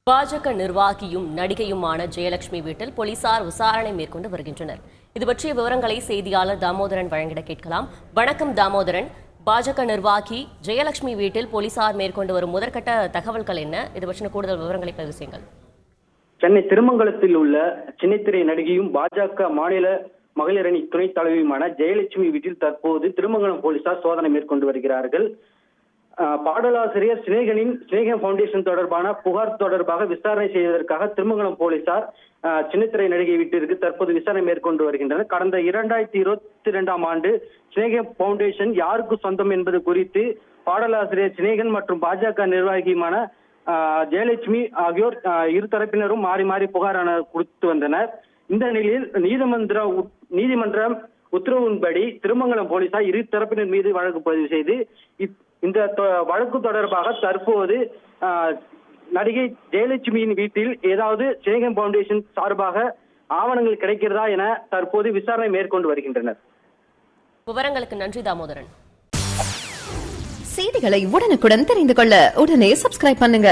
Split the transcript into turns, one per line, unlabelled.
பாஜக நிர்வாகியும் நடிகையுமான ஜெயலட்சுமி வீட்டில் போலீசார் விசாரணை மேற்கொண்டு வருகின்றனர். இது பற்றிய விவரங்களை செய்தியாளர் தாமோதரன் வழங்கிட கேட்கலாம். வணக்கம் தாமோதரன். பாஜக நிர்வாகி ஜெயலட்சுமி வீட்டில் போலீசார் மேற்கொண்டு வரும் முதற்கட்ட தகவல்கள் என்ன? இது பற்றின கூடுதல் விவரங்களை பதிவு செய்யுங்கள்.
சென்னை திருமங்கலத்தில் உள்ள சின்னத்திரை நடிகையும் பாஜக மாநில மகளிர் அணி துணைத் தலைவியுமான ஜெயலட்சுமி வீட்டில் தற்போது திருமங்கலம் போலீசார் சோதனை மேற்கொண்டு வருகிறார்கள். பாடலாசிரியர் சினேகன் பவுண்டேஷன் தொடர்பான புகார் தொடர்பாக விசாரணை செய்வதற்காக திருமங்கலம் போலீசார் சின்னத்திரை நடிகை வீட்டிற்கு தற்போது விசாரணை மேற்கொண்டு வருகின்றனர். கடந்த 2022ஆம் ஆண்டு சினேகன் பவுண்டேஷன் யாருக்கு சொந்தம் என்பது குறித்து பாடலாசிரியர் சினேகன் மற்றும் பாஜக நிர்வாகியுமான ஜெயலட்சுமி ஆகியோர் இரு தரப்பினரும் மாறி மாறி புகார் கொடுத்து வந்தனர். இந்த நிலையில் நீதிமன்றம் உத்தரவின்படி திருமங்கலம் போலீசார் இரு தரப்பினர் மீது வழக்கு பதிவு செய்து இந்த வழக்கு தொடர்பாக தற்போது நடிகை ஜெயலட்சுமியின் வீட்டில் ஏதாவது சினேகன் பவுண்டேஷன் சார்பாக ஆவணங்கள் கிடைக்கிறதா என தற்போது விசாரணை மேற்கொண்டு வருகின்றனர்.
விவரங்களுக்கு நன்றி தாமோதரன்.
செய்திகளை உடனுக்குடன் தெரிந்து கொள்ள உடனே சப்ஸ்கிரைப் பண்ணுங்க.